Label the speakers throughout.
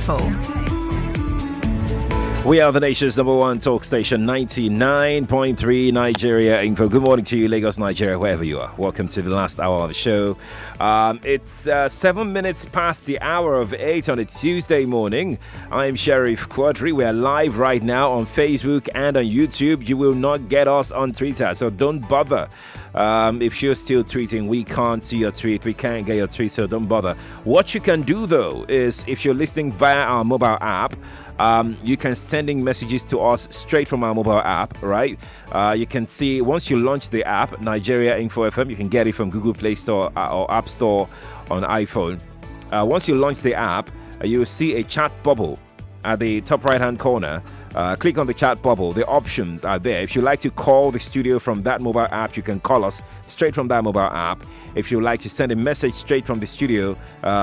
Speaker 1: Info.
Speaker 2: We are the nation's number one talk station, 99.3 Nigeria Info. Good morning to you, Lagos, Nigeria, wherever you are. Welcome to the last hour of the show. It's 7 minutes past the hour of 8 on a Tuesday morning. I'm Sheriff Quadry. We are live right now on Facebook and on YouTube. You will not get us on Twitter, so don't bother. If you're still tweeting, we can't see your tweet. We can't get your tweet, so don't bother. What you can do, though, is if you're listening via our mobile app, you can sending messages to us straight from our mobile app, right? You can see once you launch the app, Nigeria Info FM, you can get it from Google Play Store or App Store on iPhone. Once you launch the app, you will see a chat bubble at the top right-hand corner. Click on the chat bubble. The options are there. If you like to call the studio from that mobile app, you can call us straight from that mobile app. If you like to send a message straight from the studio,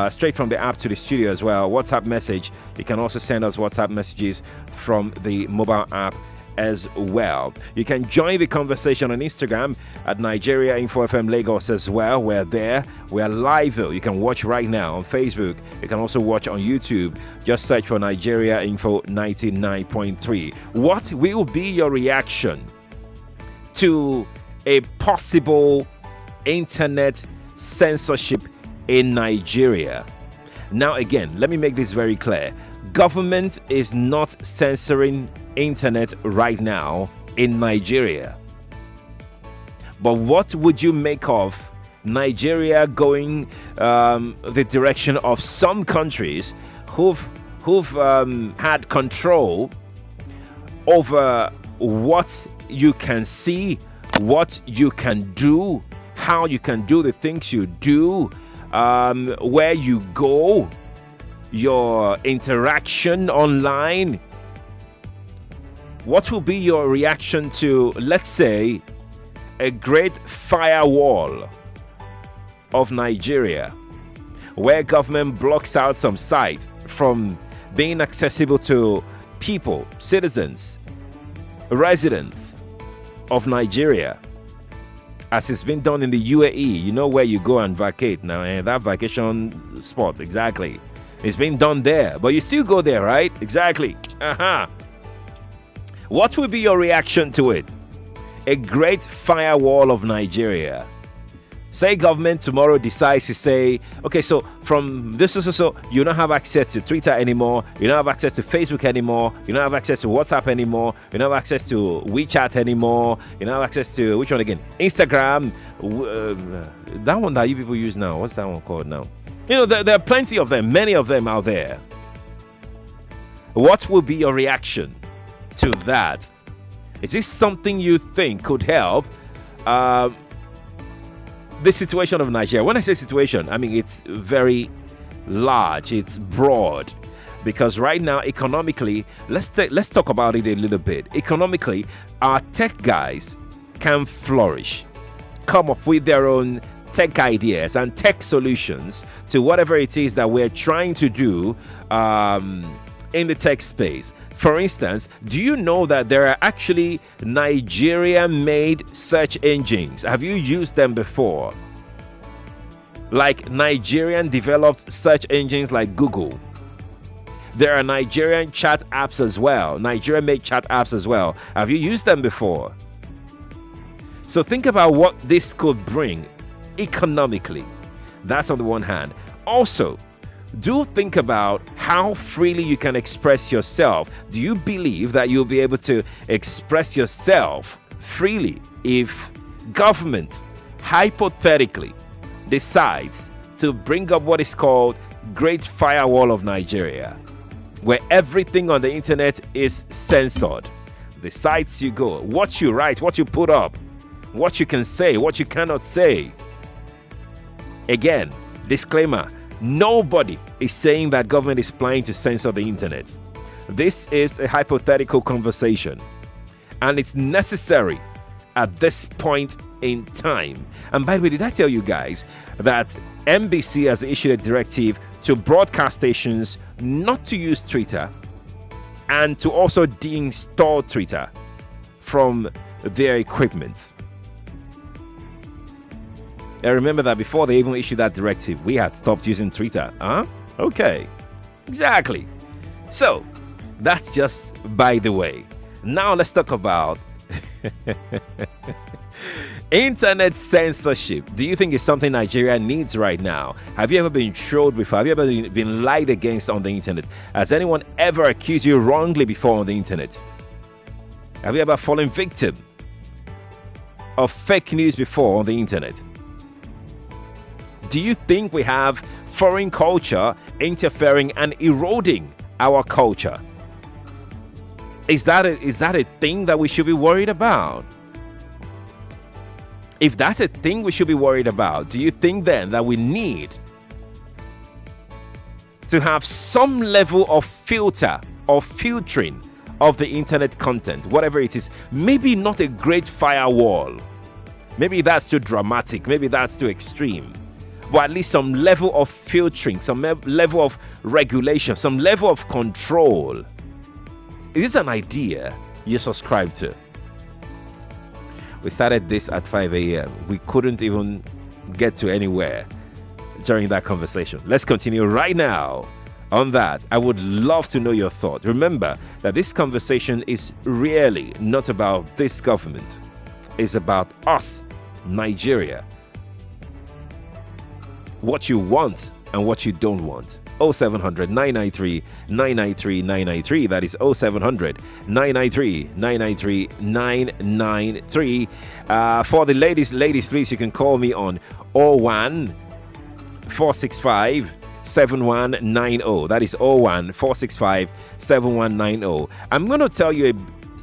Speaker 2: straight from the app to the studio as well, WhatsApp message, you can also send us WhatsApp messages from the mobile app as well. You can join the conversation on Instagram at Nigeria Info FM Lagos as well. We're there. We're live though. You can watch right now on Facebook. You can also watch on YouTube. Just search for Nigeria Info 99.3. What will be your reaction to a possible internet censorship in Nigeria? Now again, let me make this very clear. Government is not censoring internet right now in Nigeria. But what would you make of Nigeria going the direction of some countries who've had control over what you can see, what you can do, how you can do the things you do, where you go, your interaction online? What will be your reaction to, let's say, a great firewall of Nigeria, where government blocks out some site from being accessible to people, citizens, residents of Nigeria, as it's been done in the UAE? You know where you go and vacate now, and that vacation spot, exactly. It's been done there, but you still go there, right? Exactly. What will be your reaction to it? A great firewall of Nigeria. Say government tomorrow decides to say, okay, so from this, so you don't have access to Twitter anymore, you don't have access to Facebook anymore, you don't have access to WhatsApp anymore, you don't have access to WeChat anymore, you don't have access to, which one again? Instagram, that one that you people use now, what's that one called now? You know, there are plenty of them, many of them out there. What will be your reaction to that? Is this something you think could help the situation of Nigeria? When I say situation, I mean it's very large, it's broad, because right now economically, let's talk about it a little bit. Economically, our tech guys can flourish, come up with their own tech ideas and tech solutions to whatever it is that we're trying to do in the tech space. For instance, do you know that there are actually Nigeria-made search engines? Have you used them before? Like Nigerian-developed search engines like Google. There are Nigerian chat apps as well. Nigeria-made chat apps as well. Have you used them before? So think about what this could bring economically. That's on the one hand. Also, do think about how freely you can express yourself. Do you believe that you'll be able to express yourself freely if government hypothetically decides to bring up what is called Great Firewall of Nigeria, where everything on the internet is censored? The sites you go, what you write, what you put up, what you can say, what you cannot say. Again, disclaimer, nobody is saying that government is planning to censor the internet. This is a hypothetical conversation, and it's necessary at this point in time. And by the way, did I tell you guys that NBC has issued a directive to broadcast stations not to use Twitter and to also deinstall Twitter from their equipment? I remember that before they even issued that directive, we had stopped using Twitter. Okay, exactly. So, that's just by the way. Now let's talk about internet censorship. Do you think it's something Nigeria needs right now? Have you ever been trolled before? Have you ever been lied against on the internet? Has anyone ever accused you wrongly before on the internet? Have you ever fallen victim of fake news before on the internet? Do you think we have foreign culture interfering and eroding our culture? Is that a thing that we should be worried about? If that's a thing we should be worried about, do you think then that we need to have some level of filter or filtering of the internet content, whatever it is? Maybe not a great firewall. Maybe that's too dramatic. Maybe that's too extreme. But at least some level of filtering, some level of regulation, some level of control. Is this an idea you subscribe to? We started this at 5 a.m. We couldn't even get to anywhere during that conversation. Let's continue right now on that. I would love to know your thought. Remember that this conversation is really not about this government. It's about us, Nigeria. What you want and what you don't want. 0700 993 993 993. That is 0700 993 993 993. For the ladies, please, you can call me on 01 465 7190. That is 01 465 7190. I'm going to tell you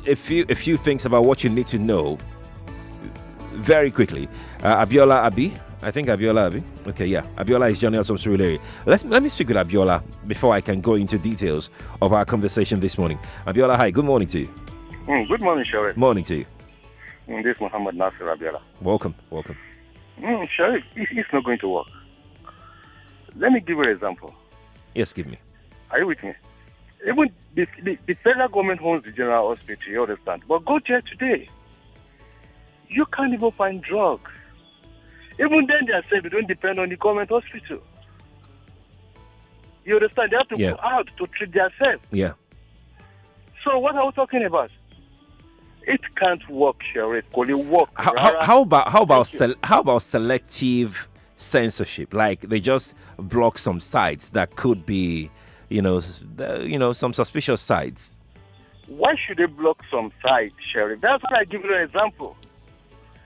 Speaker 2: a few things about what you need to know very quickly. Abiola Abi. I think Abiola Abi. Okay, yeah. Abiola is joining us from Surulere. Let me speak with Abiola before I can go into details of our conversation this morning. Abiola, hi. Good morning to you.
Speaker 1: Good morning, Sheriff.
Speaker 2: Morning to you.
Speaker 1: This is Muhammad Nasir Abiola.
Speaker 2: Welcome.
Speaker 1: Sheriff, it's not going to work. Let me give you an example.
Speaker 2: Yes, give me.
Speaker 1: Are you with me? Even the federal government owns the general hospital, you understand? But go there today. You can't even find drugs. Even then, they are saying they don't depend on the government hospital. You understand? They have to go out to treat themselves.
Speaker 2: Yeah.
Speaker 1: So what are we talking about? It can't work, Sheriff. Could it work?
Speaker 2: How about selective censorship? Like they just block some sites that could be, some suspicious sites.
Speaker 1: Why should they block some sites, Sheriff? That's why I give you an example.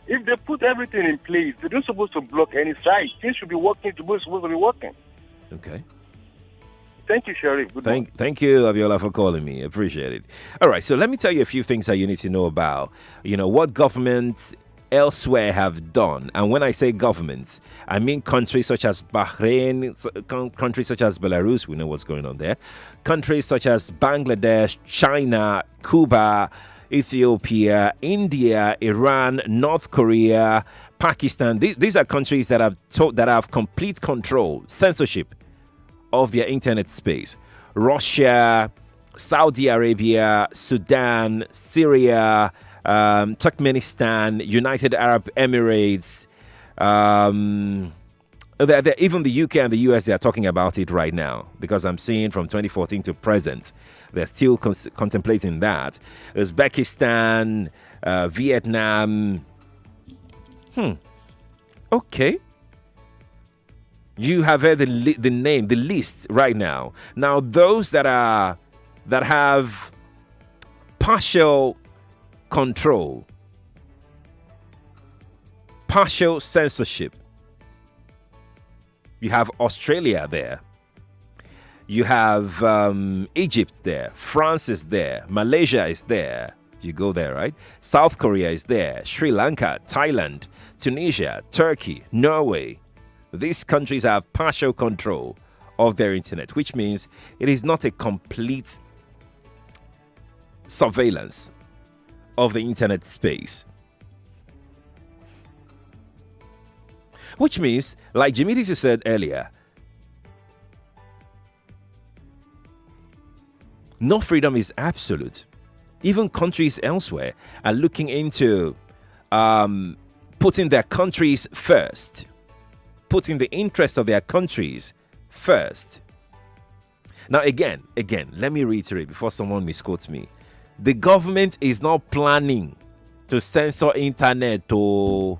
Speaker 1: If they put everything in place, they're not supposed to block any site. Things should be working, supposed to be working.
Speaker 2: Okay.
Speaker 1: Thank you, Sheriff. Good morning.
Speaker 2: Thank you, Abiola, for calling me. Appreciate it. All right, so let me tell you a few things that you need to know about, what governments elsewhere have done. And when I say governments, I mean countries such as Bahrain, countries such as Belarus, we know what's going on there, countries such as Bangladesh, China, Cuba, Ethiopia, India, Iran, North Korea, Pakistan. These are countries that have complete control, censorship of their internet space. Russia, Saudi Arabia, Sudan, Syria, Turkmenistan, United Arab Emirates, even the UK and the US, they are talking about it right now because I'm seeing from 2014 to present, they're still contemplating that. Uzbekistan, Vietnam. Okay. You have heard the list right now. Now, those that have partial control, partial censorship. You have Australia there. You have Egypt there. France is there. Malaysia is there. You go there, right? South Korea is there. Sri Lanka, Thailand, Tunisia, Turkey, Norway. These countries have partial control of their internet, which means it is not a complete surveillance of the internet space. Which means, like Jimmy Dizzy said earlier, no freedom is absolute. Even countries elsewhere are looking into putting their countries first, putting the interest of their countries first. Now, again, let me reiterate before someone misquotes me. The government is not planning to censor internet to...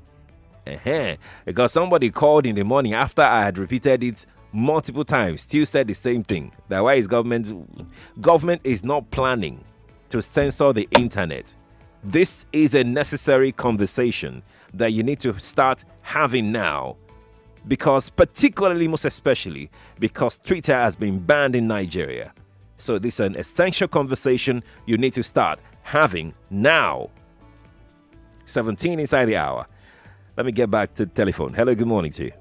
Speaker 2: Because somebody called in the morning after I had repeated it multiple times, still said the same thing. That why is government is not planning to censor the internet. This is a necessary conversation that you need to start having now, because particularly, most especially, because Twitter has been banned in Nigeria. So this is an essential conversation you need to start having now. 17 inside the hour. Let me get back to the telephone. Hello, good morning to you.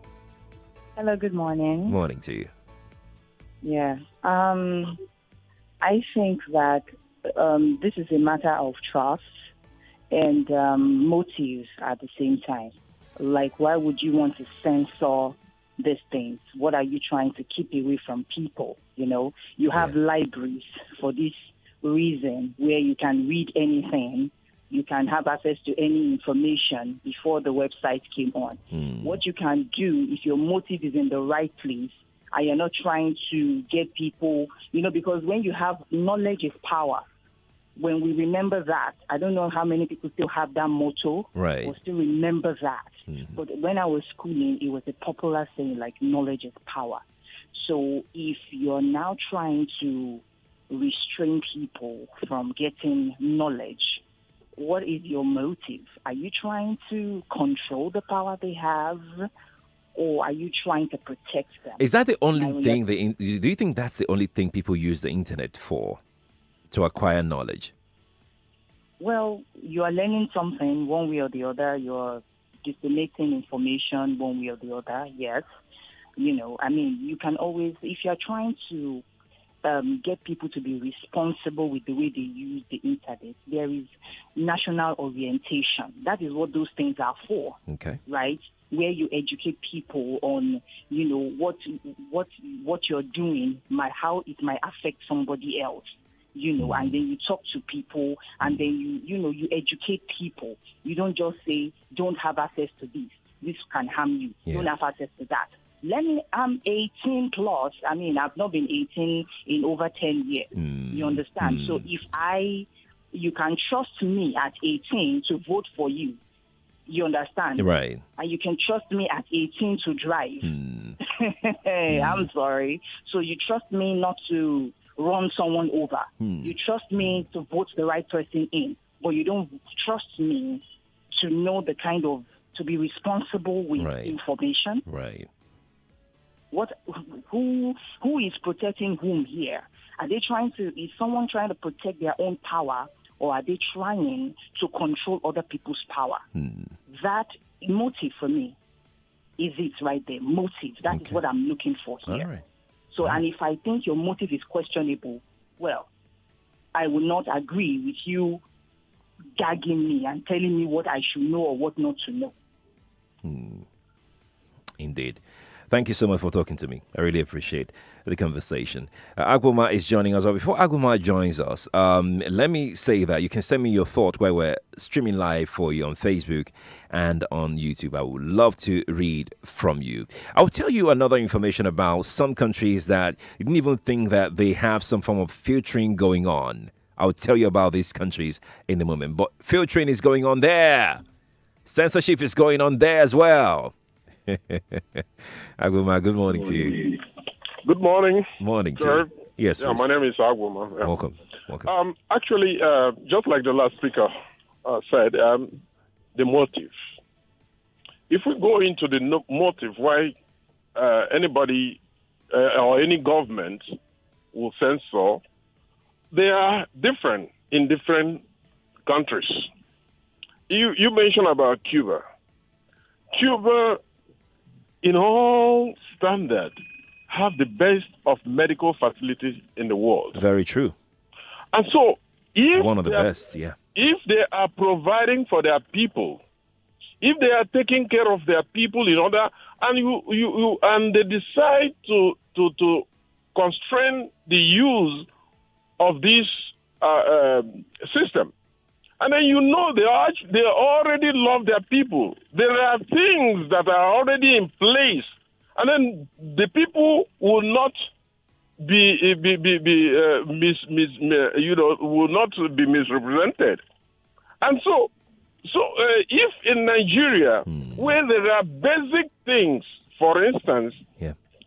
Speaker 3: Hello, good morning.
Speaker 2: Morning to you.
Speaker 3: Yeah. I think that this is a matter of trust and motives at the same time. Like, why would you want to censor these things? What are you trying to keep away from people? You know, you have libraries for this reason where you can read anything. You can have access to any information before the website came on. What you can do, if your motive is in the right place and you're not trying to get people, you know, because when you have knowledge is power, when we remember that, I don't know how many people still have that motto or still remember that. But when I was schooling, it was a popular saying like knowledge is power. So if you're now trying to restrain people from getting knowledge, what is your motive? Are you trying to control the power they have, or are you trying to protect them?
Speaker 2: Is that the only thing? Do you think that's the only thing people use the internet for, to acquire knowledge?
Speaker 3: Well, you are learning something one way or the other. You're disseminating information one way or the other. Yes, you know. I mean, you can always, if you're trying to get people to be responsible with the way they use the internet, there is national orientation. That is what those things are for.
Speaker 2: Okay.
Speaker 3: Right? Where you educate people on, you know, what you're doing, how it might affect somebody else, you know, and then you talk to people and then you educate people. You don't just say, don't have access to this. This can harm you. Don't have access to that. I'm 18 plus. I mean, I've not been 18 in over 10 years. You understand? So if you can trust me at 18 to vote for you. You understand?
Speaker 2: Right.
Speaker 3: And you can trust me at 18 to drive. I'm sorry. So you trust me not to run someone over. You trust me to vote the right person in. But you don't trust me to know to be responsible with information.
Speaker 2: Right.
Speaker 3: Who is protecting whom here? Is someone trying to protect their own power, or are they trying to control other people's power? That motive for me is it right there. Motive. That is what I'm looking for here.
Speaker 2: All right.
Speaker 3: So, and if I think your motive is questionable, well, I will not agree with you gagging me and telling me what I should know or what not to know.
Speaker 2: Indeed. Thank you so much for talking to me. I really appreciate the conversation. Agwoma is joining us. But before Agwoma joins us, let me say that you can send me your thought where we're streaming live for you on Facebook and on YouTube. I would love to read from you. I'll tell you another information about some countries that you didn't even think that they have some form of filtering going on. I'll tell you about these countries in a moment. But filtering is going on there. Censorship is going on there as well. Agwoma, good morning to you.
Speaker 1: Good morning.
Speaker 2: Morning,
Speaker 1: sir.
Speaker 2: Yes,
Speaker 1: yeah, my name is Agwoma. Yeah.
Speaker 2: Welcome.
Speaker 1: Actually, just like the last speaker said, the motive. If we go into the motive why anybody or any government will censor, they are different in different countries. You mentioned about Cuba. Cuba, in all standard, have the best of medical facilities in the world.
Speaker 2: Very true.
Speaker 1: And so,
Speaker 2: one of the best, yeah.
Speaker 1: If they are providing for their people, if they are taking care of their people in order, and they decide to constrain the use of this system, and then they already love their people. There are things that are already in place, and then the people will not
Speaker 4: will not be misrepresented. And so if in Nigeria, where there are basic things, for instance,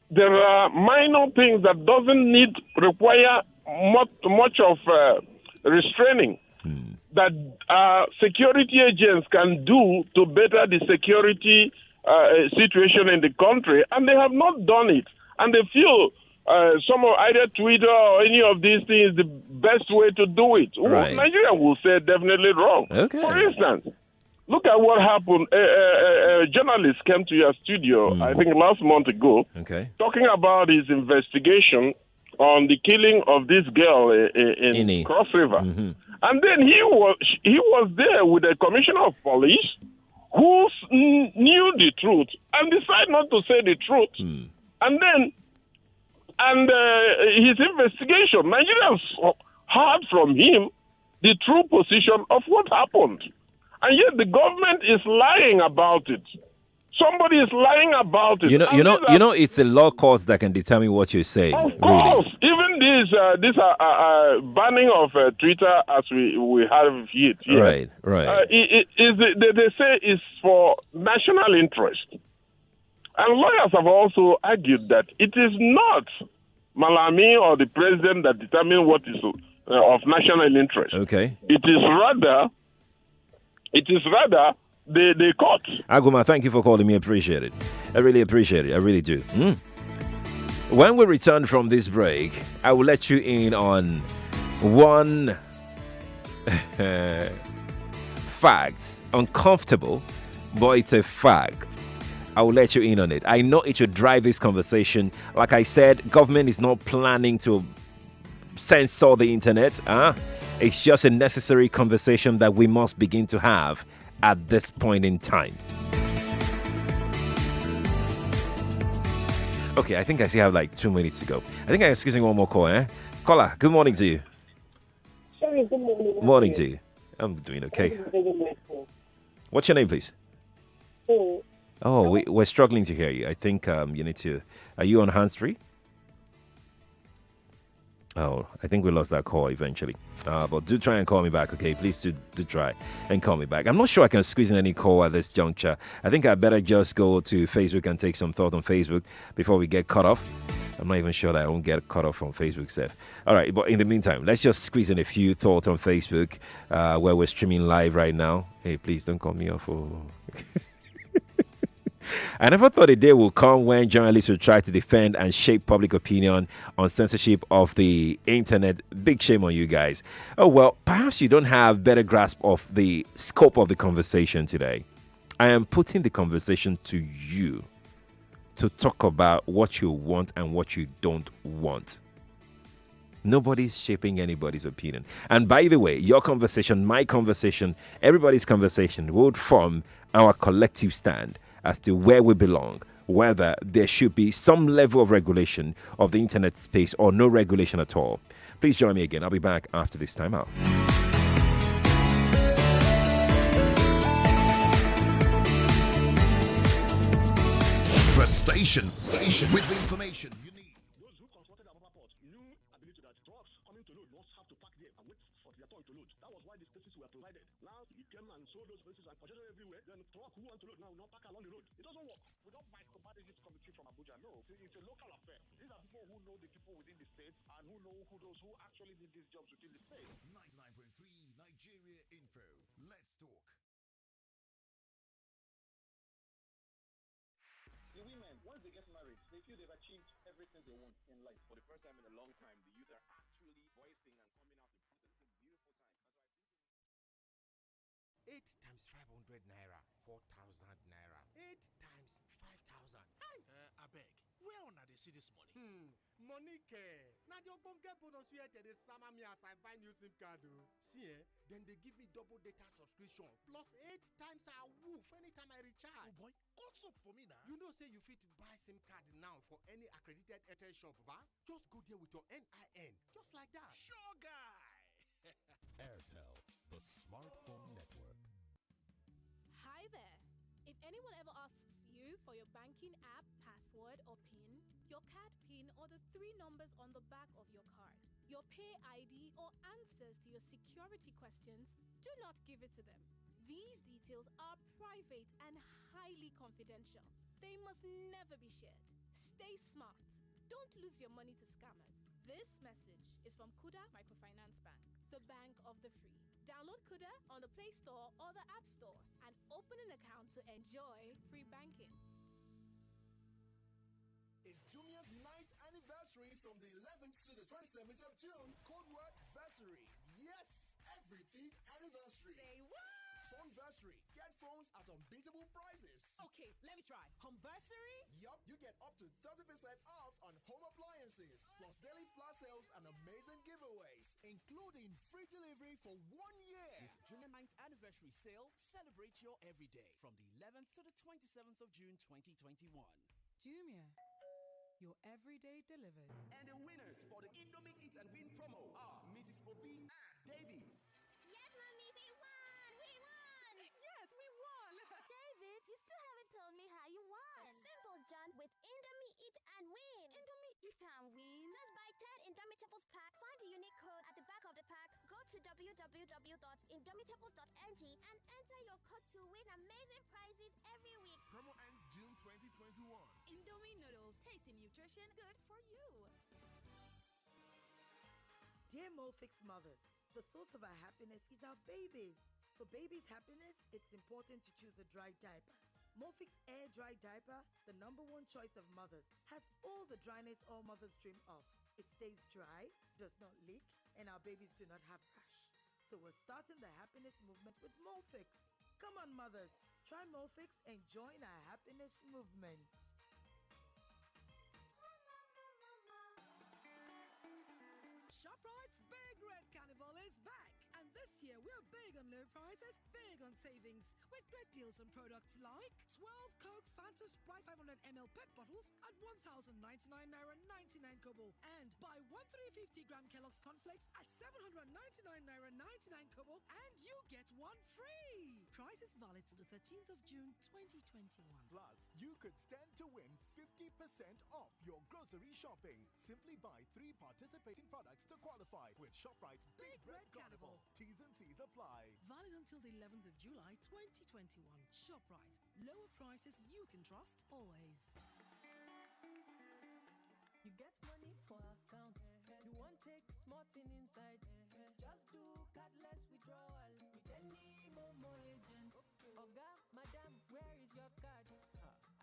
Speaker 4: there are minor things that doesn't require much of restraining that security agents can do to better the security situation in the country, and they have not done it, and they feel some of either Twitter or any of these things is the best way to do it.
Speaker 2: Right.
Speaker 4: Nigeria will say definitely wrong.
Speaker 2: Okay.
Speaker 4: For instance, look at what happened. A journalist came to your studio, I think last month ago, talking about his investigation on the killing of this girl in Cross River. And then he was there with a commissioner of police who knew the truth and decided not to say the truth. And then his investigation, Nigerians heard from him the true position of what happened. And yet the government is lying about it. Somebody is lying about it.
Speaker 2: You know, it's the law courts that can determine what you're saying.
Speaker 4: Of course, even this banning of Twitter, as we have it here. Right. They say it's for national interest, and lawyers have also argued that it is not Malami or the president that determine what is of national interest. Okay. It is rather the court.
Speaker 2: Aguma, thank you for calling me. Appreciate it. I really appreciate it. I really do. When we return from this break, I will let you in on one fact. Uncomfortable, but it's a fact. I will let you in on it. I know it should drive this conversation. Like I said, government is not planning to censor the internet. It's just a necessary conversation that we must begin to have at this point in time. Okay, I think I still have like 2 minutes to go. I think I'm excusing one more call, Caller, good morning to you.
Speaker 5: Sorry, good morning.
Speaker 2: Morning to you. I'm doing okay. What's your name, please? Oh, we're struggling to hear you. I think you need to... Are you on hands-free? Oh, I think we lost that call eventually. But do try and call me back, okay? Please do try and call me back. I'm not sure I can squeeze in any call at this juncture. I think I better just go to Facebook and take some thought on Facebook before we get cut off. I'm not even sure that I won't get cut off on Facebook, Steph. All right, but in the meantime, let's just squeeze in a few thoughts on Facebook where we're streaming live right now. Hey, please don't call me off. I never thought a day would come when journalists would try to defend and shape public opinion on censorship of the internet. Big shame on you guys. Oh, well, perhaps you don't have better grasp of the scope of the conversation today. I am putting the conversation to you to talk about what you want and what you don't want. Nobody's shaping anybody's opinion. And by the way, your conversation, my conversation, everybody's conversation would form our collective stand as to where we belong, whether there should be some level of regulation of the internet space or no regulation at all. Please join me again. I'll be back after this time out.
Speaker 6: The station with the information you need.
Speaker 7: Those who constructed our port knew ability that trucks coming to load must have to park there and wait for their turn to load. That was why the spaces were provided. Now you came and sold those spaces and congestion everywhere. Then the truck who want to load now will not park along the road. It doesn't work. We don't micromanage this committee from Abuja. No, it's a local affair. These are people who know the people within the state and who know those who actually did these jobs within the state.
Speaker 6: 99.3 Nigeria Info. Let's talk.
Speaker 7: The women, once they get married, they feel they've achieved everything they want in life. For the first time in a long time, the youth are actually voicing and coming out in protest. It's a beautiful time. That's why
Speaker 8: 8 times 500 naira, 4,000 naira. 8 times 5,000. Hey! Abeg, where una dey see this money?
Speaker 9: Money care. Now the ogbonge bonus where they sama me as I buy new SIM card. See, then they give me double data subscription plus 8 times a woof anytime I recharge.
Speaker 8: Oh boy, what's up for me now?
Speaker 9: You know say you fit buy SIM card now for any accredited Airtel shop, ba? Just go there with your NIN, just like that.
Speaker 8: Sure guy.
Speaker 6: Airtel, the smartphone network.
Speaker 10: Hi there. If anyone ever asks you for your banking app, password, or PIN, your CAD PIN PIN or the 3 numbers on the back of your card, your pay ID, or answers to your security questions, do not give it to them. These details are private and highly confidential. They must never be shared. Stay smart. Don't lose your money to scammers. This message is from Kuda Microfinance Bank, the bank of the free. Download Kuda on the Play Store or the App Store and open an account to enjoy free banking.
Speaker 6: It's Jumia's 9th anniversary from the 11th to the 27th of June. Code word Versary. Yes, everything anniversary.
Speaker 11: Say what?
Speaker 6: Phoneversary. Get phones at unbeatable prices.
Speaker 11: Okay, let me try. Homeversary?
Speaker 6: Yup, you get up to 30% off on home appliances, plus daily flash sales and amazing giveaways, including free delivery for 1 year.
Speaker 12: With Jumia 9th anniversary sale, celebrate your everyday from the 11th to the 27th of June 2021.
Speaker 13: Jumia. Your everyday delivered.
Speaker 12: And the winners for the Indomie Eat and Win promo are Mrs. Obi and Davy.
Speaker 14: Yes, Mommy, we won! We won!
Speaker 11: Yes, we won!
Speaker 14: David, you still haven't told me how you won. It's simple, John, with Indomie Eat and Win.
Speaker 10: Indomie Eat and Win?
Speaker 14: Just buy 10 Indomitables pack, find the unique code at the back of the pack, go to www.indomitables.ng and enter your code to win amazing prizes every week.
Speaker 6: Promo ends June 2021.
Speaker 10: Indomie noodles, tasty nutrition, good for you.
Speaker 15: Dear Molfix mothers, the source of our happiness is our babies. For babies' happiness, it's important to choose a dry diaper. Molfix Air Dry Diaper, the #1 choice of mothers, has all the dryness all mothers dream of. It stays dry, does not leak, and our babies do not have rash. So we're starting the happiness movement with Molfix. Come on, mothers, try Molfix and join our happiness movement.
Speaker 13: ShopRite's Big Red Carnival is back. And this year, we're big on low prices, big on savings, with great deals on products like 12 Coke Fanta Sprite 500ml PET bottles at 1,099 naira 99 kobo. And buy 1 350-gram Kellogg's cornflakes at 799 naira 99 kobo, and you get one free. Price is valid to the 13th of June 2021.
Speaker 16: Plus, you could stand to win 50% off your grocery shopping. Simply buy 3 participating products to qualify with ShopRite's Big Red Carnival. T's and C's apply.
Speaker 13: Valid until the 11th of July 2021. ShopRite. Lower prices you can trust always.
Speaker 17: You get money for account. You want take small thing inside. Just do cardless withdrawal with any Momo agent. Oga, madam, where is your card?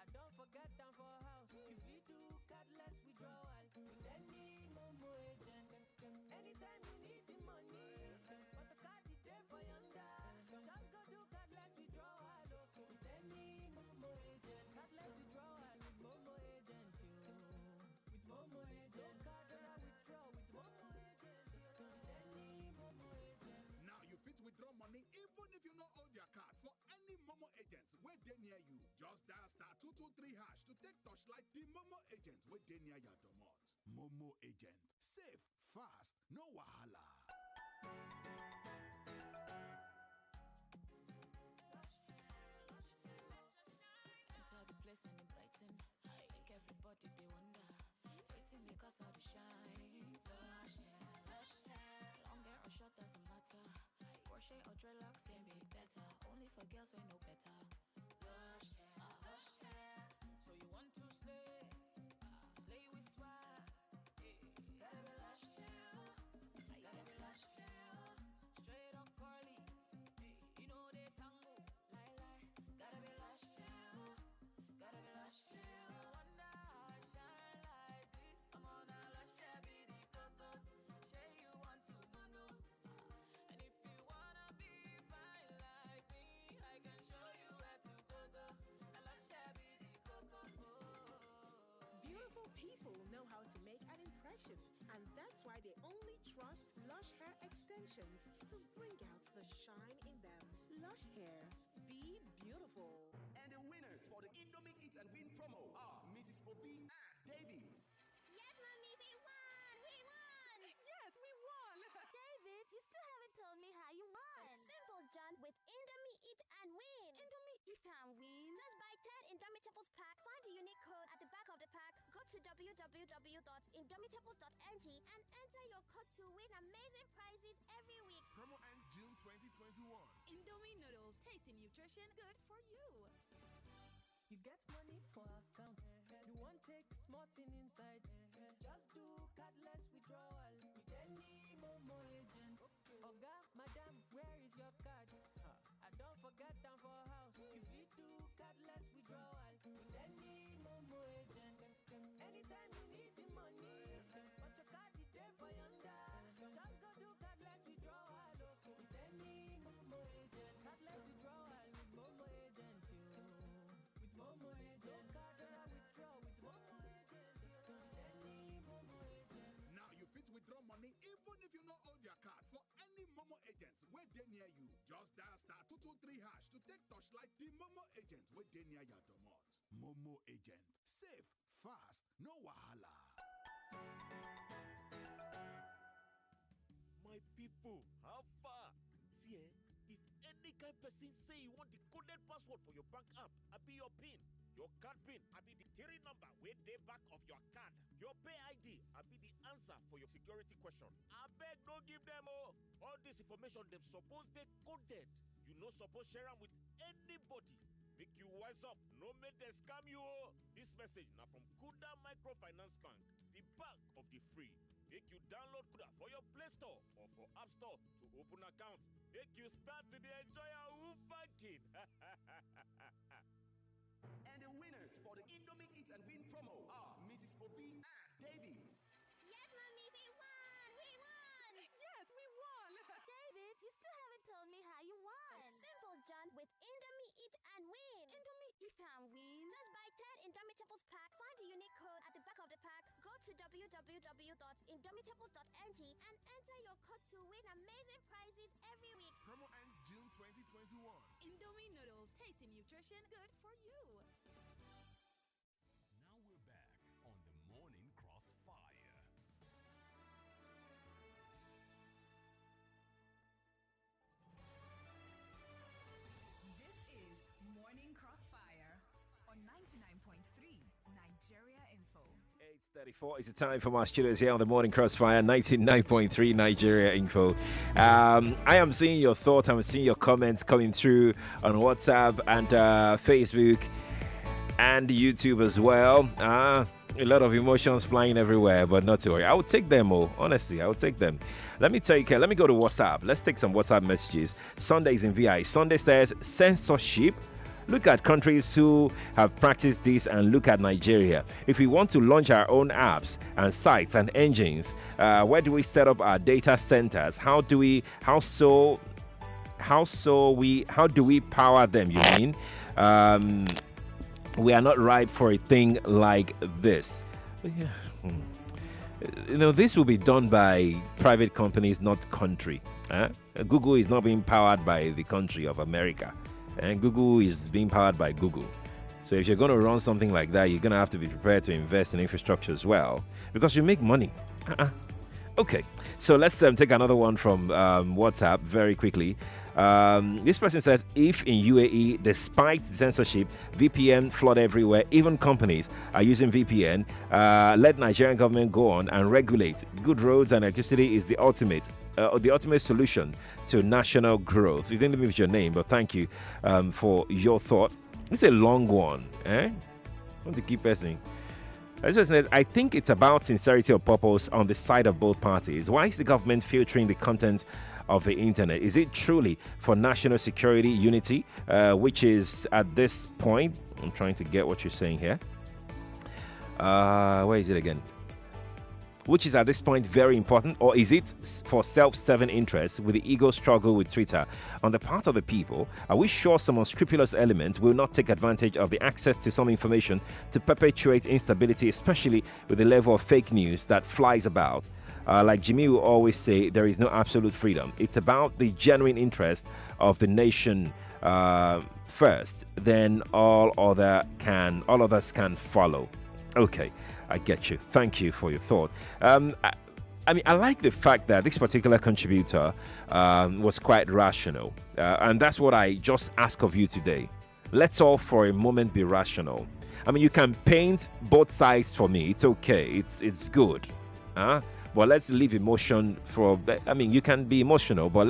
Speaker 17: I don't forget them for house. If you do cardless withdrawal with any Momo agent. Anytime you need the money, but the card is there for yonder. Just go do cardless withdrawal with any Momo agent. Cardless withdrawal with Momo agent. With Momo agent. No card that I withdraw with Momo agent. With any Momo agent.
Speaker 6: Now you fit withdraw money even if you not hold your card for any Momo agents where they near you. Just dial *223# to take touchlight the Momo agent where they near your domot. Momo agent. Safe, fast, no wahala.
Speaker 18: Enter the place and it brighten. Make everybody they wonder. Waiting because of the shine. Lush hair. Long hair or short doesn't matter. Crochet or dreadlocks can be better. Only for girls we know better. Lush hair. So you want to slay? Slay with swag. Gotta be lush hair. Gotta be lush hair. Straight or curly. You know they tango. Lie. Gotta be lush hair. Gotta be lush hair. You wonder how I shine like this. I'm on a lush hair, be the coco. Say you want to know. And if you wanna be fine like me, I can show you where to go. A lush hair, be the coco.
Speaker 19: Beautiful people know how to make an impression, and that's why they only trust Lush Hair Extensions to bring out the shine in them. Lush Hair, be beautiful.
Speaker 12: And the winners for the Indomie Eat and Win promo are Mrs. Obi and Davy.
Speaker 14: Yes, Mommy, we won! We won!
Speaker 11: Yes, we won!
Speaker 14: David, you still haven't told me how you won. It's simple, John, with Indomie Eat and Win.
Speaker 10: Indomie Eat and Win?
Speaker 14: Just buy 10 Indomitables pack, find the unique code at the back of the pack, go to to www.indomitables.ng and enter your code to win amazing prizes every week.
Speaker 16: Promo ends June 2021.
Speaker 11: Indomie noodles, tasty nutrition, good for you.
Speaker 17: You get money for account. You want take small thing inside. Just do cardless withdrawal with any Momo agent. Oga, madam, where is your card? I don't forget them for house. You fit do cardless withdrawal with any Momo agent. Anytime you need the money, but your card is there for yonder. Just go do cardless withdrawal with any Momo agent. Cardless withdrawal with Momo agent. With Momo agent. No card withdraw with Momo agent. With any Momo agent.
Speaker 6: Now you fit withdraw money even if you not hold your card for any Momo agents where they near you. Just dial *223# to take touchlight the Momo agent where they near your domot. Momo agent. Safe, fast, no wahala.
Speaker 20: My people, how far? See, if any kind person say you want the coded password for your bank app, I be your PIN. Your card PIN, I be the theory number where they back of your card. Your pay ID, I be the answer for your security question. I beg, don't give them all this information. Them suppose they coded. You no suppose share them with anybody. Make you wise up, no make them scam you. This message now from Kuda Microfinance Bank, the bank of the free. Make you download Kuda for your Play Store or for App Store to open account. Make you start to enjoy your banking.
Speaker 12: And the winners for the Indomie Eat and Win promo are Mrs. Obi and Davy.
Speaker 14: Yes, Mommy, we won! We won!
Speaker 11: Yes, we won!
Speaker 14: David, you still haven't told me how you won. Simple, John, with Indomie Eat and Win.
Speaker 10: Indomie Eat and Win?
Speaker 14: Just buy 10 Indomitables pack, find the unique code at the back of the pack, go to www.indomitables.ng and enter your code to win amazing prizes every week.
Speaker 16: Promo ends June 2021.
Speaker 11: Indomie noodles, tasty nutrition, good for you.
Speaker 21: Now we're back on the Morning Crossfire.
Speaker 11: This is Morning Crossfire on 99.3 Nigeria Info.
Speaker 2: 8:34 is the time for my studios here on the Morning Crossfire, 99.3 Nigeria Info. I am seeing your thoughts, I'm seeing your comments coming through on WhatsApp and Facebook and YouTube as well. A lot of emotions flying everywhere, but not to worry. I will take them all. Honestly, I will take them. Let me go to WhatsApp. Let's take some WhatsApp messages. Sunday's in VI. Sunday says censorship. Look at countries who have practiced this and look at Nigeria. If we want to launch our own apps and sites and engines, where do we set up our data centers? How do we power them? You mean? We are not ripe for a thing like this. This will be done by private companies, not country. Google is not being powered by the country of America. And Google is being powered by Google. So if you're going to run something like that, you're going to have to be prepared to invest in infrastructure as well, because you make money. Okay, so let's take another one from WhatsApp very quickly. This person says, if in UAE, despite censorship, VPN flood everywhere, even companies are using VPN, let Nigerian government go on and regulate. Good roads and electricity is the ultimate solution to national growth. You didn't leave me with your name, but thank you for your thought. It's a long one. I want to keep pressing. I think it's about sincerity of purpose on the side of both parties. Why is the government filtering the content of the internet? Is it truly for national security unity, which is at this point, I'm trying to get what you're saying here. Where is it again? Which is at this point very important, or is it for self-serving interests with the ego struggle with Twitter on the part of the people? Are we sure some unscrupulous elements will not take advantage of the access to some information to perpetuate instability, especially with the level of fake news that flies about? Like Jimmy will always say, there is no absolute freedom. It's about the genuine interest of the nation first, then all others can follow. Okay, I get you. Thank you for your thought. I like the fact that this particular contributor was quite rational. And that's what I just ask of you today. Let's all for a moment be rational. I mean, you can paint both sides for me. It's okay. It's good. Huh? But let's leave emotion for. I mean, you can be emotional, but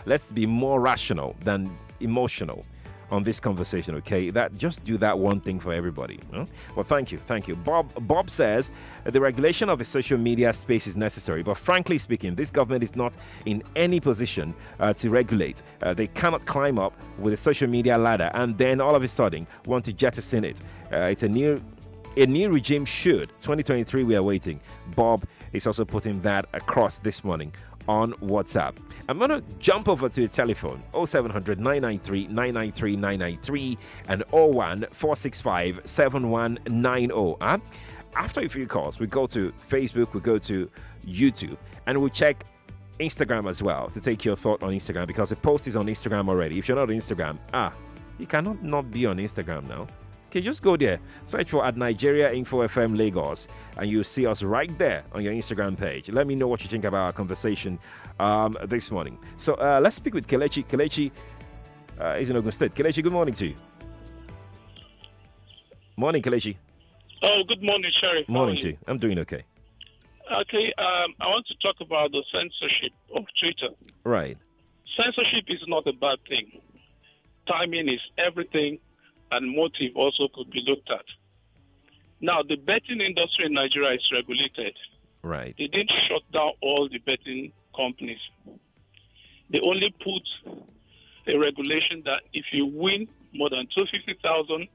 Speaker 2: let's be more rational than emotional on this conversation, okay? That just do that one thing for everybody. Huh? Well, thank you. Bob says the regulation of the social media space is necessary, but frankly speaking, this government is not in any position to regulate. They cannot climb up with a social media ladder and then all of a sudden want to jettison it. It's a new regime should. 2023, we are waiting. Bob is also putting that across this morning on WhatsApp. I'm going to jump over to the telephone 0700 993 993 993 and 01 465 7190. After a few calls, we go to Facebook, we go to YouTube, and we check Instagram as well to take your thought on Instagram because the post is on Instagram already. If you're not on Instagram, you cannot not be on Instagram now. Okay, just go there, search for at Nigeria Info FM Lagos, and you'll see us right there on your Instagram page. Let me know what you think about our conversation this morning. So let's speak with Kelechi. Kelechi is in Ogun State. Kelechi, good morning to you. Morning, Kelechi.
Speaker 3: Oh, good morning, Sheriff.
Speaker 2: Morning to you. I'm doing okay.
Speaker 3: Okay, I want to talk about the censorship of Twitter.
Speaker 2: Right.
Speaker 3: Censorship is not a bad thing. Timing is everything, and motive also could be looked at. Now, the betting industry in Nigeria is regulated.
Speaker 2: Right.
Speaker 3: They didn't shut down all the betting companies. They only put a regulation that if you win more than 250,000,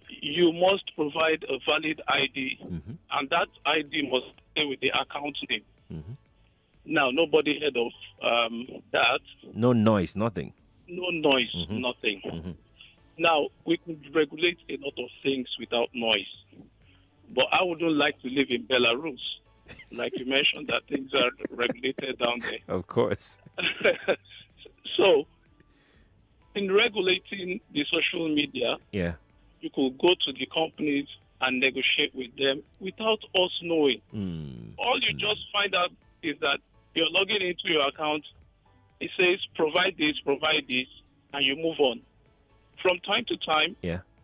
Speaker 3: you must provide a valid ID, and that ID must stay with the account name. Now, nobody heard of that.
Speaker 2: No noise, nothing.
Speaker 3: No noise, nothing. Now, we could regulate a lot of things without noise, but I wouldn't like to live in Belarus. Like you mentioned, that things are regulated down there.
Speaker 2: Of course.
Speaker 3: So, in regulating the social media, you could go to the companies and negotiate with them without us knowing. All you just find out is that you're logging into your account, it says provide this, and you move on. From time to time,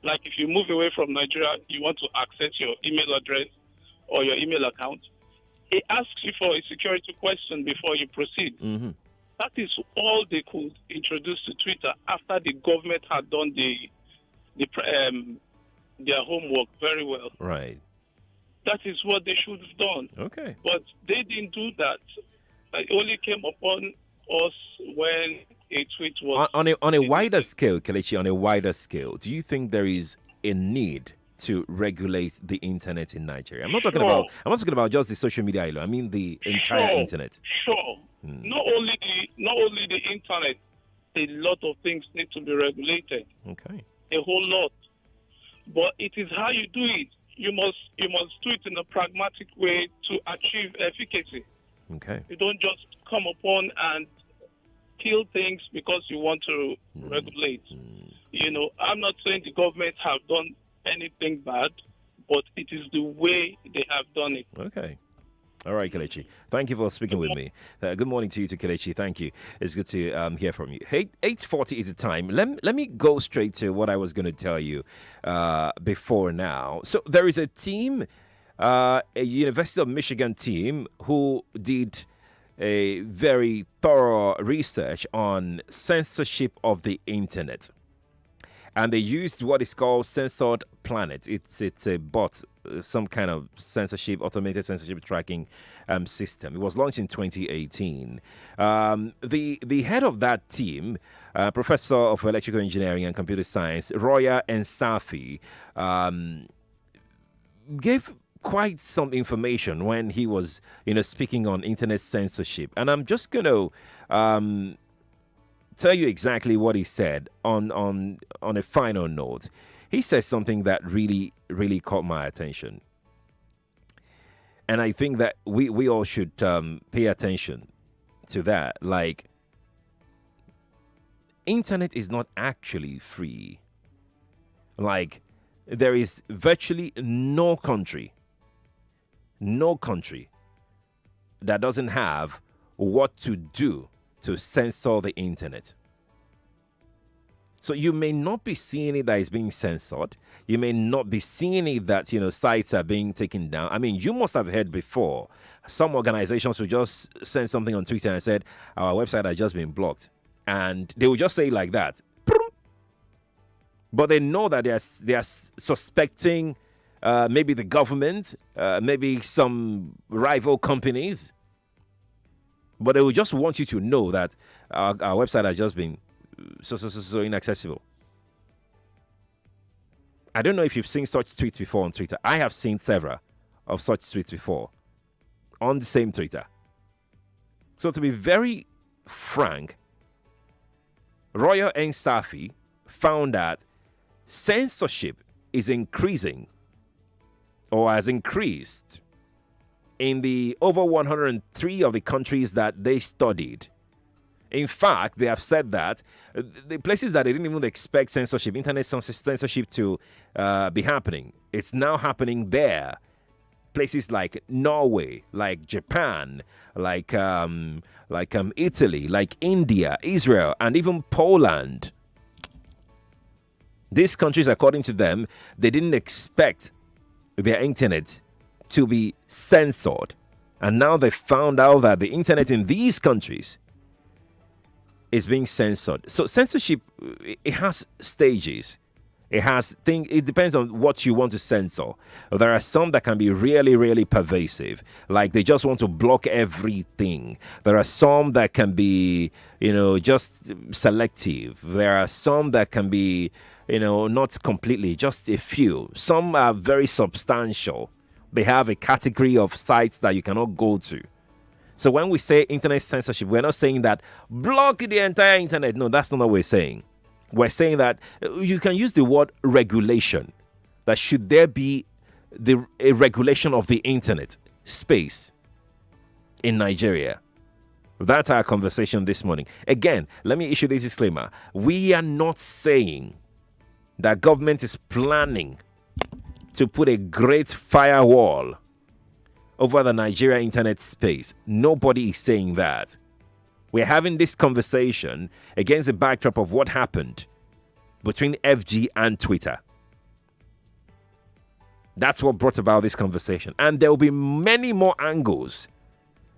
Speaker 3: like if you move away from Nigeria, you want to access your email address or your email account, it asks you for a security question before you proceed. That is all they could introduce to Twitter after the government had done their homework very well.
Speaker 2: Right.
Speaker 3: That is what they should have done.
Speaker 2: Okay.
Speaker 3: But they didn't do that. It only came upon us when a tweet was...
Speaker 2: On a wider scale, Kelechi, on a wider scale, do you think there is a need to regulate the internet in Nigeria? I'm not talking about just the social media alone. I mean the entire internet.
Speaker 3: Sure. Not only the internet, a lot of things need to be regulated.
Speaker 2: Okay.
Speaker 3: A whole lot. But it is how you do it. You must do it in a pragmatic way to achieve efficacy.
Speaker 2: Okay.
Speaker 3: You don't just come upon and kill things because you want to regulate. You know, I'm not saying the government have done anything bad, but it is the way they have done it.
Speaker 2: Okay. All right, Kelechi. Thank you for speaking with me. Good morning to you, Kelechi. Thank you. It's good to hear from you. 8:40 is the time. Let me go straight to what I was going to tell you before now. So there is a team, a University of Michigan team, who did a very thorough research on censorship of the internet. And they used what is called Censored Planet. It's a bot, some kind of censorship, automated censorship tracking system. It was launched in 2018. The head of that team, Professor of Electrical Engineering and Computer Science, Roya Ensafi, gave quite some information when he was, speaking on internet censorship. And I'm just going to tell you exactly what he said on a final note. He said something that really, really caught my attention. And I think that we all should pay attention to that. Like, internet is not actually free. Like, there is virtually no country that doesn't have what to do to censor the internet. So you may not be seeing it that is being censored. You may not be seeing it that, sites are being taken down. I mean, you must have heard before. Some organizations will just send something on Twitter and said, our website has just been blocked. And they will just say it like that. But they know that they are suspecting maybe the government, maybe some rival companies. But they will just want you to know that our website has just been so inaccessible. I don't know if you've seen such tweets before on Twitter. I have seen several of such tweets before on the same Twitter. So to be very frank, Royal Ensafi found that censorship is increasing or has increased in the over 103 of the countries that they studied. In fact, they have said that the places that they didn't even expect censorship, internet censorship to be happening, it's now happening there. Places like Norway, like Japan, like Italy, like India, Israel, and even Poland. These countries, according to them, they didn't expect their internet to be censored. And now they found out that the internet in these countries is being censored. So censorship, it has stages. It depends on what you want to censor. There are some that can be really, really pervasive. Like they just want to block everything. There are some that can be, just selective. There are some that can be, not completely, just a few. Some are very substantial. They have a category of sites that you cannot go to. So when we say internet censorship, we're not saying that block the entire internet. No, that's not what we're saying. We're saying that you can use the word regulation. That should there be a regulation of the internet space in Nigeria? That's our conversation this morning. Again, let me issue this disclaimer. We are not saying that government is planning to put a great firewall over the Nigeria internet space. Nobody is saying that. We're having this conversation against the backdrop of what happened between FG and Twitter. That's what brought about this conversation. And there will be many more angles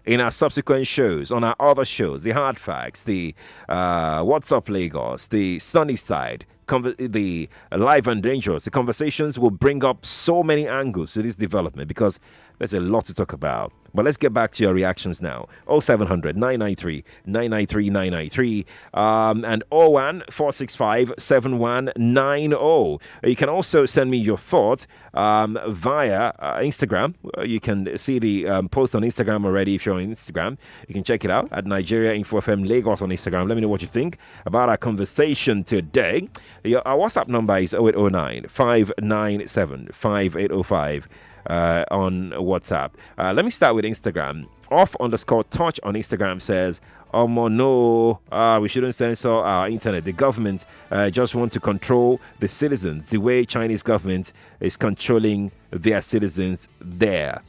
Speaker 2: in our subsequent shows, on our other shows, the Hard Facts, the What's Up Lagos, the Sunny Side, the Live and Dangerous. The conversations will bring up so many angles to this development because there's a lot to talk about. But let's get back to your reactions now. 0700 993 993 993 and 01 465 7190. You can also send me your thoughts via Instagram. You can see the post on Instagram already if you're on Instagram. You can check it out at Nigeria Info FM Lagos on Instagram. Let me know what you think about our conversation today. Our WhatsApp number is 0809 597 5805. On WhatsApp. Let me start with Instagram. Off_touch on Instagram says, no, we shouldn't censor our internet. The government just want to control the citizens the way Chinese government is controlling their citizens there.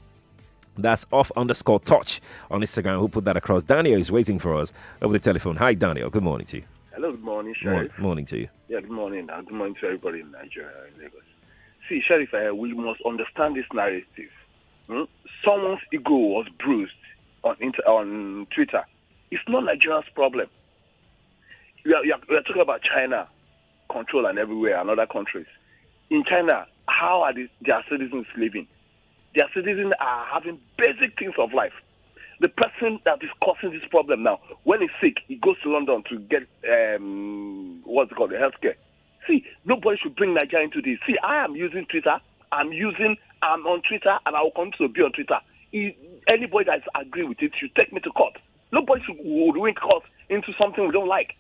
Speaker 2: That's off_touch on Instagram. Who put that across? Daniel is waiting for us over the telephone. Hi, Daniel. Good morning to you.
Speaker 1: Hello, good morning, Sheriff.
Speaker 2: Morning to you.
Speaker 1: Yeah, good morning. And good morning to everybody in Nigeria and Lagos. See, Sheriff, we must understand this narrative. Someone's ego was bruised on Twitter. It's not Nigeria's problem. We are talking about China control and everywhere and other countries. In China, how are their citizens living? Their citizens are having basic things of life. The person that is causing this problem now, when he's sick, he goes to London to get what's it called, the healthcare. See, nobody should bring Nigeria into this. See, I am using Twitter. I'm on Twitter, and I will continue to be on Twitter. Anybody that agree with it should take me to court. Nobody should win court into something we don't like.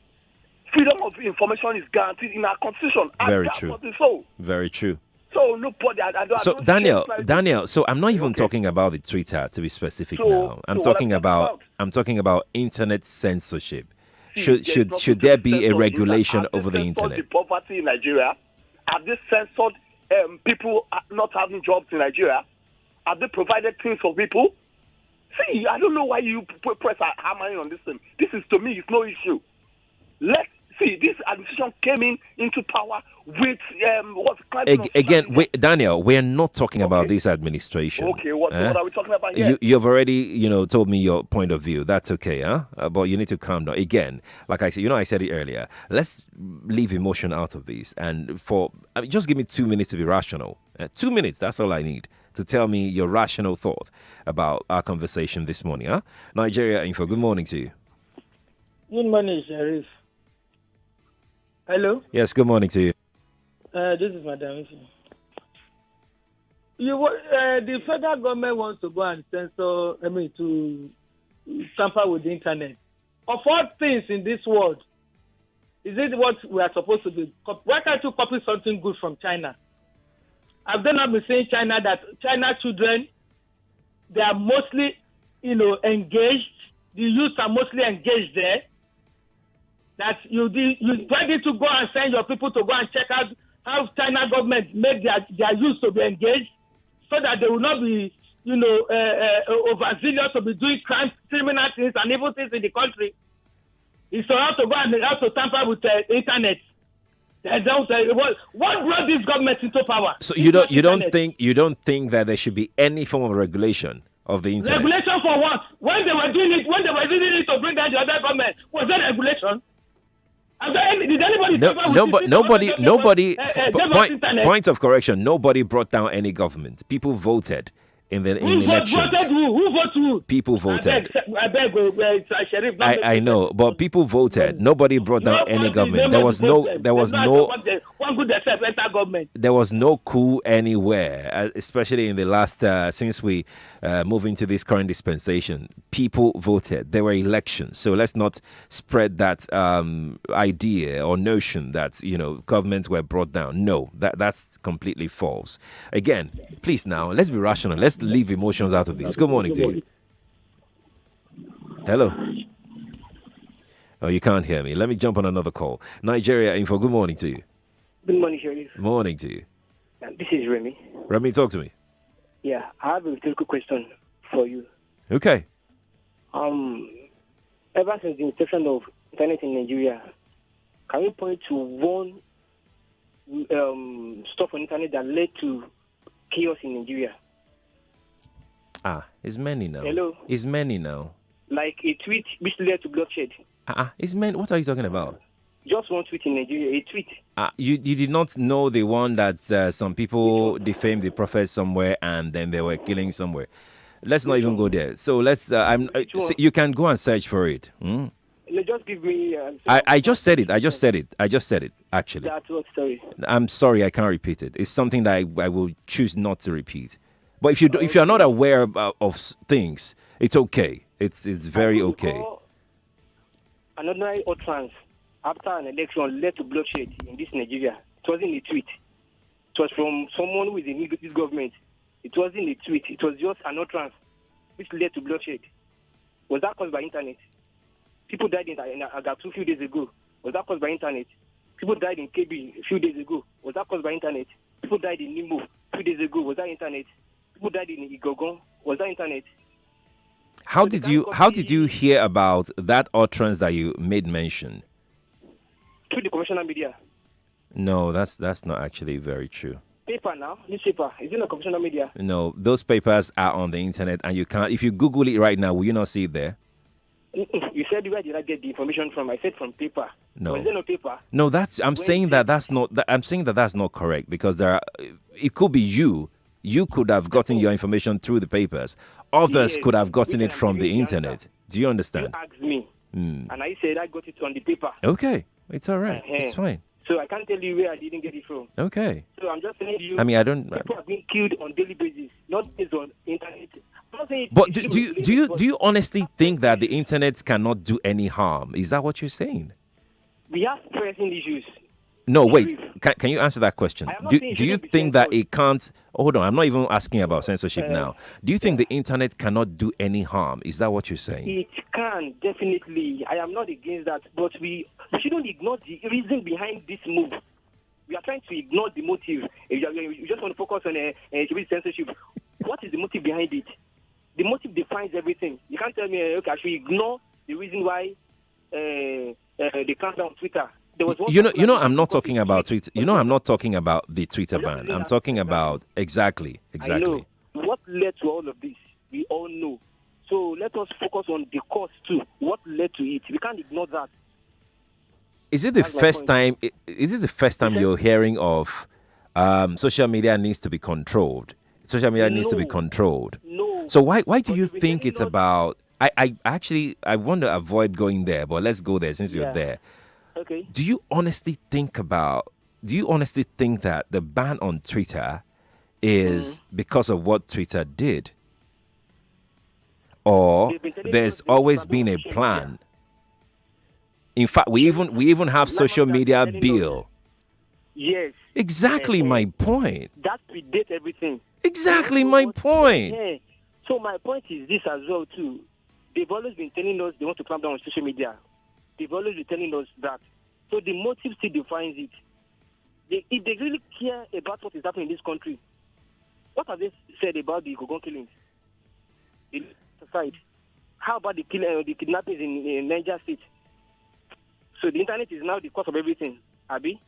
Speaker 1: Freedom of information is guaranteed in our constitution.
Speaker 2: Very true.
Speaker 1: So.
Speaker 2: Very true.
Speaker 1: So nobody.
Speaker 2: So Daniel. So I'm not even talking about the Twitter to be specific now. I'm talking about internet censorship. Should there be a regulation over the internet?
Speaker 1: The poverty in Nigeria? Have they censored people not having jobs in Nigeria? Have they provided things for people? See, I don't know why you press hammering on this thing. This is, to me, it's no issue. Let See, this administration came into power with
Speaker 2: Again, Daniel, we're not talking about this administration.
Speaker 1: Okay, what are we talking about here?
Speaker 2: You've already, told me your point of view. That's okay, huh? But you need to calm down. Again, like I said, I said it earlier. Let's leave emotion out of this, and just give me 2 minutes to be rational. 2 minutes. That's all I need to tell me your rational thought about our conversation this morning, huh? Nigeria Info. Good morning to you.
Speaker 4: Good morning, Sheriff. Hello?
Speaker 2: Yes, good morning to you.
Speaker 4: This is Madam. The federal government wants to go and censor, to tamper with the internet. Of all things in this world, is it what we are supposed to do? Why can't you copy something good from China? I've not been saying that China children, they are mostly, engaged. The youth are mostly engaged there. That you ready to go and send your people to go and check out how China government make their youth to be engaged, so that they will not be, overzealous to be doing crimes, criminal things, and evil things in the country. It's so how to go and how to tamper with the internet. What brought this government into power?
Speaker 2: So you don't think that there should be any form of regulation of the internet?
Speaker 4: Regulation for what? When they were doing it to bring down the other government, was that regulation? Did anybody?
Speaker 2: Nobody. Point of correction. Nobody brought down any government. People voted in the elections.
Speaker 4: Who voted who?
Speaker 2: People voted.
Speaker 4: I beg, Sheriff.
Speaker 2: I know, but people voted. Nobody brought down any government. There was no.
Speaker 4: One good enter government.
Speaker 2: There was no coup anywhere, especially in the last since we moved into this current dispensation. People voted. There were elections, so let's not spread that idea or notion that governments were brought down. No, that's completely false. Again, please now let's be rational. Let's leave emotions out of this. Good morning to you. Hello. Oh, you can't hear me. Let me jump on another call. Nigeria Info. Good morning to you.
Speaker 22: Good morning, Sheriff.
Speaker 2: Morning to you.
Speaker 22: This is Remy.
Speaker 2: Remy, talk to me.
Speaker 22: Yeah, I have a rhetorical question for you.
Speaker 2: Okay.
Speaker 22: Ever since the inception of internet in Nigeria, can you point to one stuff on internet that led to chaos in Nigeria?
Speaker 2: It's many now.
Speaker 22: Hello?
Speaker 2: It's many now.
Speaker 22: Like a tweet which led to bloodshed.
Speaker 2: It's many. What are you talking about?
Speaker 22: Just one tweet in Nigeria, a tweet.
Speaker 2: You did not know the one that some people defamed the prophet somewhere and then they were killing somewhere. Let's not even go there. So let's. You can go and search for it.
Speaker 22: Just give me.
Speaker 2: I just said it. Actually.
Speaker 22: That's what story.
Speaker 2: I'm sorry, I can't repeat it. It's something that I will choose not to repeat. But if you're not aware of things, it's okay. It's very okay.
Speaker 22: Another utterance after an election led to bloodshed in this Nigeria. It wasn't a tweet. It was from someone who is in this government. It wasn't a tweet. It was just an utterance which led to bloodshed. Was that caused by internet? People died in Agatu a few days ago. Was that caused by internet? People died in KB a few days ago. Was that caused by internet? People died in Nimo a few days ago. Was that internet? People died in Igogon. Was that internet?
Speaker 2: How did you hear about that utterance that you made mention?
Speaker 22: Through the conventional media.
Speaker 2: No, that's not actually very true.
Speaker 22: Paper now, newspaper. Is it not conventional media?
Speaker 2: No, those papers are on the internet, and you can't. If you Google it right now, will you not see it there?
Speaker 22: You said where did I get the information from? I said from paper.
Speaker 2: No.
Speaker 22: Is there no paper?
Speaker 2: No, I'm saying that's not correct because it could be you. You could have gotten your information through the papers. Others could have gotten it from the internet. Do you understand?
Speaker 22: You asked me, and I said I got it on the paper.
Speaker 2: Okay, it's all right. It's fine.
Speaker 22: So I can't tell you where I didn't get it from.
Speaker 2: Okay.
Speaker 22: So I'm just telling you.
Speaker 2: I don't.
Speaker 22: People are being killed on daily basis, not based on internet.
Speaker 2: But do you honestly think that the internet cannot do any harm? Is that what you're saying?
Speaker 22: We have pressing issues.
Speaker 2: No, wait. Can you answer that question? Do you think that it can't? Hold on. I'm not even asking about censorship now. Do you think the internet cannot do any harm? Is that what you're saying?
Speaker 22: It can, definitely. I am not against that. But we shouldn't ignore the reason behind this move. We are trying to ignore the motive. You just want to focus on censorship. What is the motive behind it? The motive defines everything. You can't tell me, okay, I should ignore the reason why they clamped down on Twitter.
Speaker 2: I'm not talking about Twitter. I'm not talking about the Twitter ban. I'm talking about exactly.
Speaker 22: I know what led to all of this. We all know. So let us focus on the cause too. What led to it? We can't ignore that.
Speaker 2: Is it the first time? Is it the first time you're hearing of social media needs to be controlled? Social media needs to be controlled.
Speaker 22: No.
Speaker 2: So why do you think it's about? I want to avoid going there, but let's go there since you're there.
Speaker 22: Okay.
Speaker 2: Do you honestly think that the ban on Twitter is because of what Twitter did? Or there's always been a plan? In fact, we even have social media bill.
Speaker 22: Yes.
Speaker 2: Exactly my point.
Speaker 22: That predates everything.
Speaker 2: Exactly my point.
Speaker 22: Yeah. So my point is this as well too. They've always been telling us they want to clamp down on social media. They've always been telling us that. So the motive still defines it. If they really care about what is happening in this country, what have they said about the Gogon killings? Aside, how about the kidnappings in Niger State? So the internet is now the cause of everything. Abi?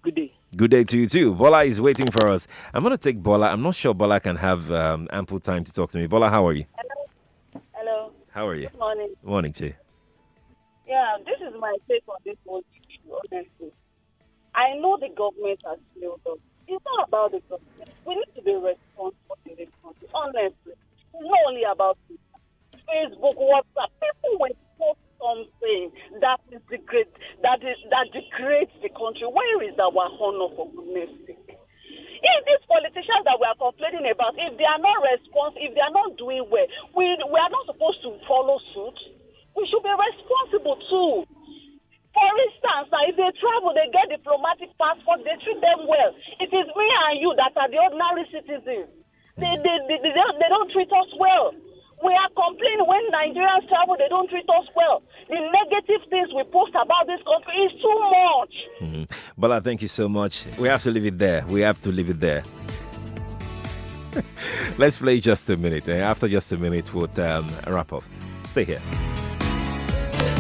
Speaker 22: Good day.
Speaker 2: Good day to you too. Bola is waiting for us. I'm going to take Bola. I'm not sure Bola can have ample time to talk to me. Bola, how are you?
Speaker 5: Hello.
Speaker 2: How are you?
Speaker 5: Good morning.
Speaker 2: Morning to you.
Speaker 5: Yeah, this is my take on this whole issue, honestly. I know the government has failed us. It's not about the government. We need to be responsible in this country, honestly. It's not only about Facebook, WhatsApp. People will post something that degrades the country. Where is our honor, for goodness sake? If these politicians that we are complaining about, if they are not responsible, if they are not doing well, we are not supposed to follow suit. We should be responsible too. For instance, if they travel, they get diplomatic passport, they treat them well. It is me and you that are the ordinary citizens. They don't treat us well. We are complaining when Nigerians travel, they don't treat us well. The negative things we post about this country is too much.
Speaker 2: Bola, thank you so much. We have to leave it there. Let's play just a minute. After just a minute, we'll wrap up. Stay here.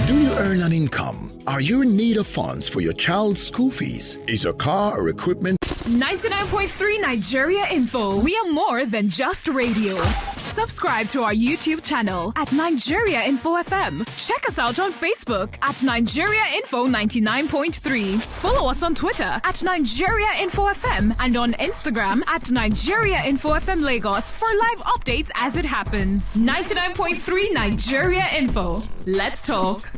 Speaker 6: Do you earn an income? Are you in need of funds for your child's school fees? Is your car or equipment?
Speaker 7: 99.3 Nigeria Info. We are more than just radio. Subscribe to our YouTube channel at Nigeria Info FM. Check us out on Facebook at Nigeria Info 99.3. Follow us on Twitter at Nigeria Info FM and on Instagram at Nigeria Info FM Lagos for live updates as it happens. 99.3 Nigeria Info. Let's talk.